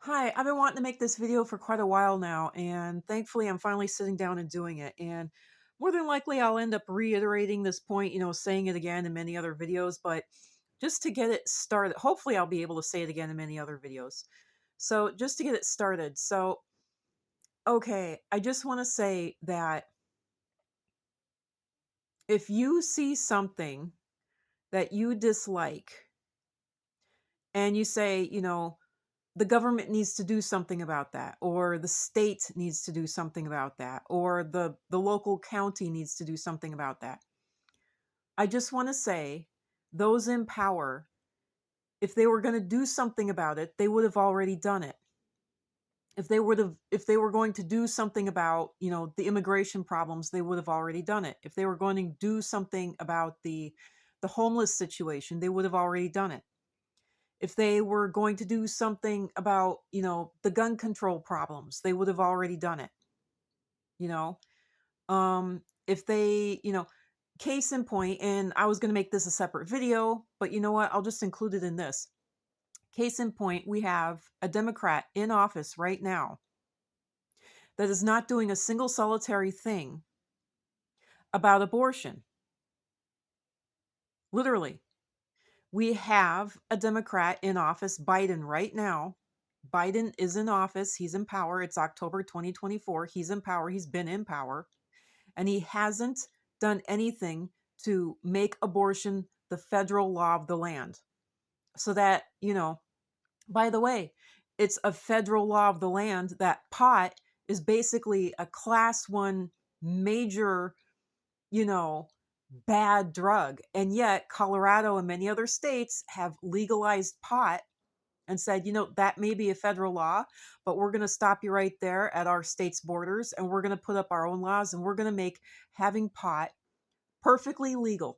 Hi, I've been wanting to make this video for quite a while now, and thankfully I'm finally sitting down and doing it. And more than likely I'll end up reiterating this point, saying it again in many other videos, but just to get it started, hopefully I'll be able to say it again in many other videos. So just to get it started. So, okay, I just want to say that if you see something that you dislike and you say, the government needs to do something about that, or the state needs to do something about that, or the local county needs to do something about that. I just want to say those in power, if they were going to do something about it, they would have already done it. If they were going to do something about, the immigration problems, they would have already done it. If they were going to do something about the homeless situation, they would have already done it. If they were going to do something about, the gun control problems, they would have already done it, you know? If they, case in point, and I was going to make this a separate video, but you know what? I'll just include it in this. Case in point, we have a Democrat in office right now that is not doing a single solitary thing about abortion. Literally. We have a Democrat in office, Biden, right now. Biden is in office. He's in power. It's October 2024. He's in power. He's been in power. And he hasn't done anything to make abortion the federal law of the land. So that, by the way, it's a federal law of the land that pot is basically a class one major, you know, bad drug. And yet, Colorado and many other states have legalized pot and said, that may be a federal law, but we're going to stop you right there at our state's borders and we're going to put up our own laws and we're going to make having pot perfectly legal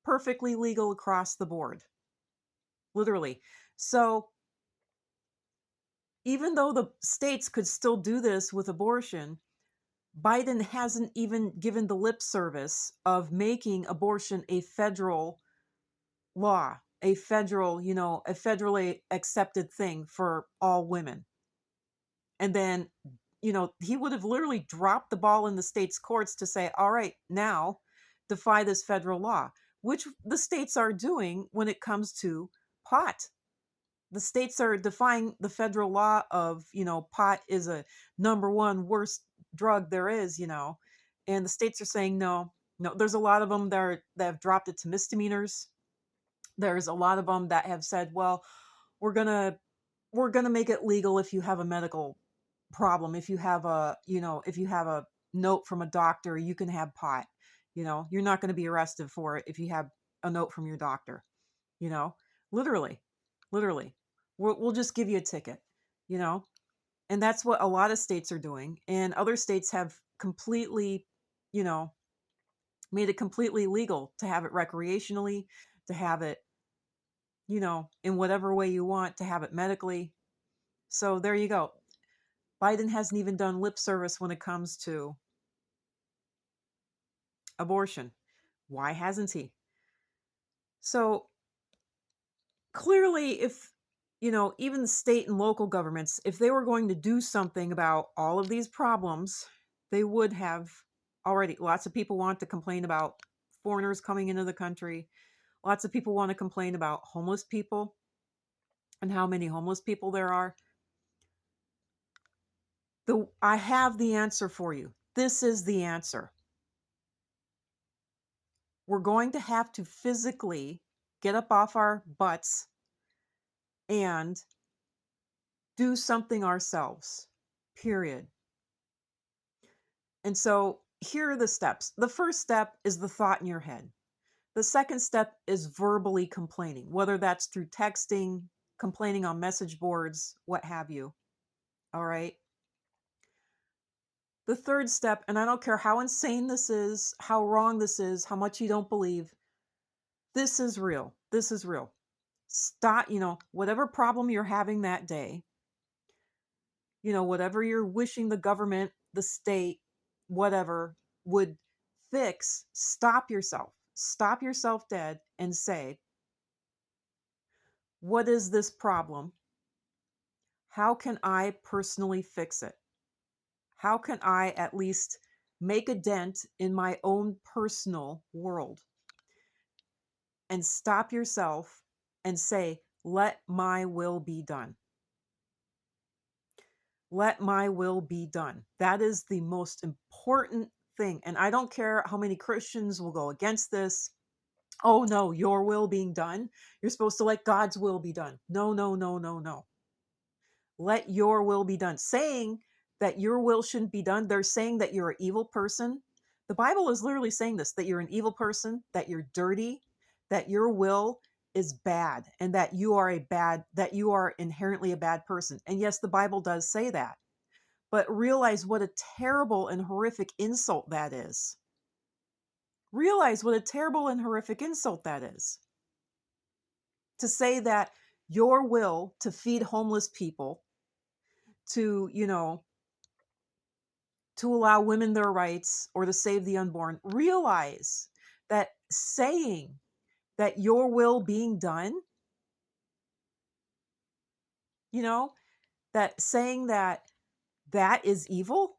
across the board, literally. So, even though the states could still do this with abortion, Biden hasn't even given the lip service of making abortion a federal law, a federally accepted thing for all women. And then, he would have literally dropped the ball in the state's courts to say, all right, now defy this federal law, which the states are doing when it comes to pot. The states are defying the federal law of, pot is a number one worst drug there is, and the states are saying no, no. There's a lot of them that have dropped it to misdemeanors. There's a lot of them that have said, well, we're gonna we're gonna make it legal if you have a medical problem. If you have a note from a doctor, you can have pot. You're not going to be arrested for it if you have a note from your doctor. You know, literally, literally, we'll just give you a ticket. You know, and that's what a lot of states are doing, and other states have completely, you know, made it completely legal to have it recreationally, to have it, in whatever way you want, to have it medically. So there you go. Biden hasn't even done lip service when it comes to abortion. Why hasn't he? So clearly, if, even the state and local governments, if they were going to do something about all of these problems, they would have already. Lots of people want to complain about foreigners coming into the country. Lots of people want to complain about homeless people and how many homeless people there are. I have the answer for you. This is the answer. We're going to have to physically get up off our butts and do something ourselves, period. And so here are the steps. The first step is the thought in your head. The second step is verbally complaining, whether that's through texting, complaining on message boards, what have you. All right. The third step, and I don't care how insane this is, how wrong this is, how much you don't believe, this is real. This is real. Stop, whatever problem you're having that day, whatever you're wishing the government, the state, whatever would fix, stop yourself. Stop yourself dead and say, what is this problem? How can I personally fix it? How can I at least make a dent in my own personal world? And stop yourself and say, let my will be done. Let my will be done. That is the most important thing. And I don't care how many Christians will go against this. Oh no, your will being done. You're supposed to let God's will be done. No, no, no, no, no. Let your will be done. Saying that your will shouldn't be done, they're saying that you're an evil person. The Bible is literally saying this, that you're an evil person, that you're dirty, that your will is bad, and that you are inherently a bad person. And yes, the Bible does say that. But realize what a terrible and horrific insult that is. Realize what a terrible and horrific insult that is. To say that your will to feed homeless people, to, to allow women their rights or to save the unborn, realize that saying that your will being done, you know, that saying that that is evil,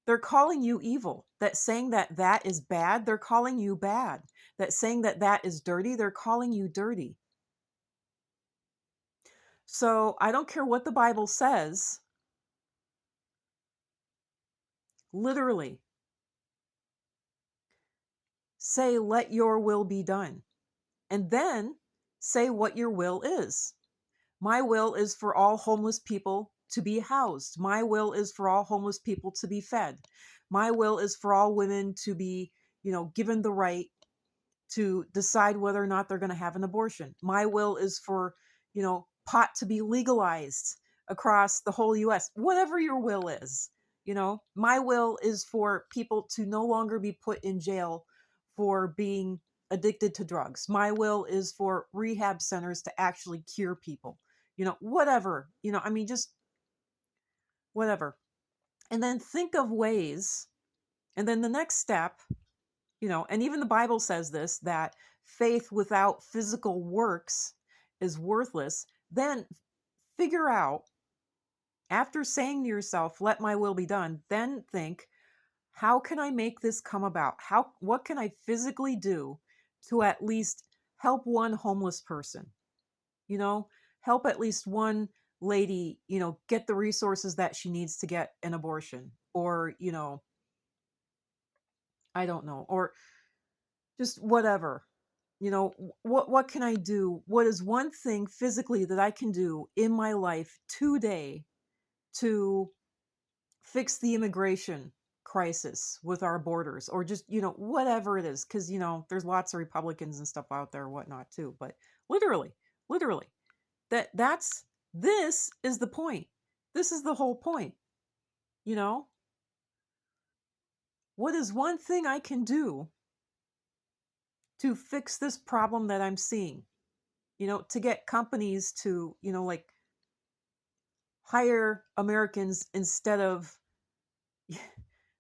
they're calling you evil. That saying that that is bad, they're calling you bad. That saying that that is dirty, they're calling you dirty. So I don't care what the Bible says, literally say, let your will be done. And then say what your will is. My will is for all homeless people to be housed. My will is for all homeless people to be fed. My will is for all women to be, given the right to decide whether or not they're going to have an abortion. My will is for, pot to be legalized across the whole US. Whatever your will is, my will is for people to no longer be put in jail for being addicted to drugs. My will is for rehab centers to actually cure people. Whatever, just whatever. And then think of ways. And then the next step, and even the Bible says this, that faith without physical works is worthless. Then figure out, after saying to yourself, let my will be done, then think, how can I make this come about? What can I physically do to at least help one homeless person? Help at least one lady, get the resources that she needs to get an abortion, or, I don't know, or just whatever. What can I do? What is one thing physically that I can do in my life today to fix the immigration crisis with our borders, or just, whatever it is? Because, there's lots of Republicans and stuff out there, whatnot too. But literally, that's this is the point. This is the whole point. You know, what is one thing I can do to fix this problem that I'm seeing? To get companies to, like, hire Americans instead of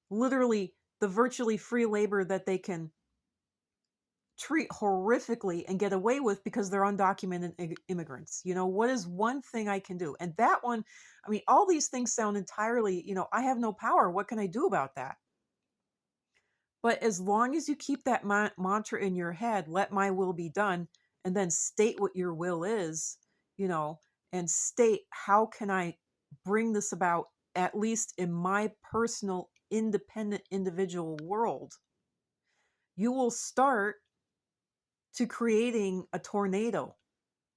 literally the virtually free labor that they can treat horrifically and get away with because they're undocumented immigrants. What is one thing I can do? And that one, all these things sound entirely, I have no power. What can I do about that? But as long as you keep that mantra in your head, let my will be done, and then state what your will is, and state, how can I bring this about, at least in my personal, independent, individual world, you will start to creating a tornado,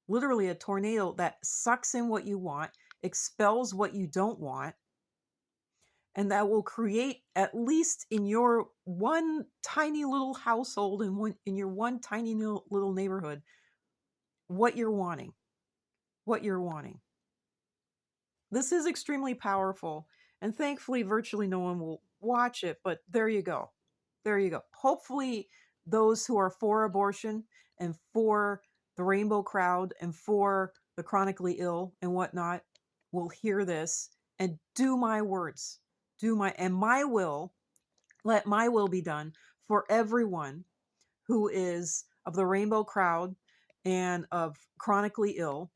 literally a tornado that sucks in what you want, expels what you don't want, and that will create, at least in your one tiny little household, in your one tiny little neighborhood, what you're wanting. This is extremely powerful, and thankfully virtually no one will watch it, but there you go. Hopefully those who are for abortion and for the rainbow crowd and for the chronically ill and whatnot will hear this and do my words. My will, let my will be done for everyone who is of the rainbow crowd and of chronically ill,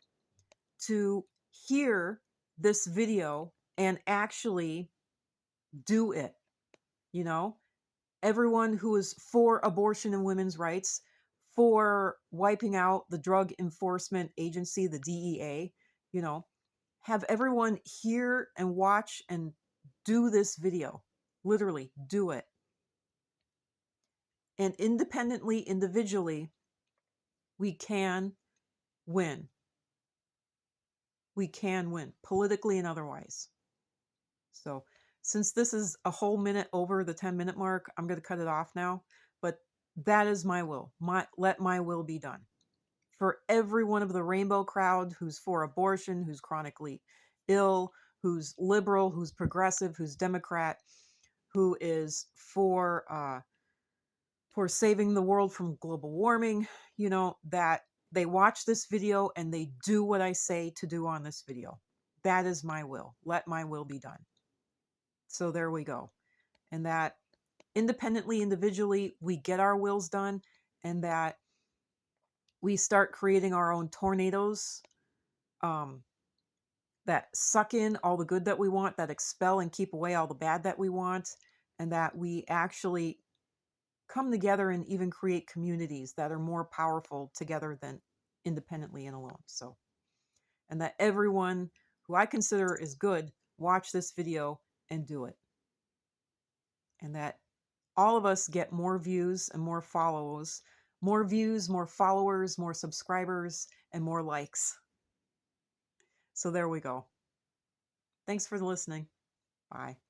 to hear this video and actually do it. You know, everyone who is for abortion and women's rights, for wiping out the Drug Enforcement Agency, the DEA, you know, have everyone hear and watch and do this video. Literally, do it. And independently, individually, we can win. We can win, politically and otherwise. So, since this is a whole minute over the 10-minute mark, I'm going to cut it off now. But that is my will. Let my will be done. For every one of the rainbow crowd who's for abortion, who's chronically ill, who's liberal, who's progressive, who's Democrat, who is for saving the world from global warming, you know, that they watch this video and they do what I say to do on this video. That is my will. Let my will be done. So there we go. And that independently, individually, we get our wills done, and that we start creating our own tornadoes um, that suck in all the good that we want, that expel and keep away all the bad that we want, and that we actually come together and even create communities that are more powerful together than independently and alone. So, and that everyone who I consider is good, watch this video and do it. And that all of us get more views and more follows, more views, more followers, more subscribers, and more likes. So there we go. Thanks for listening. Bye.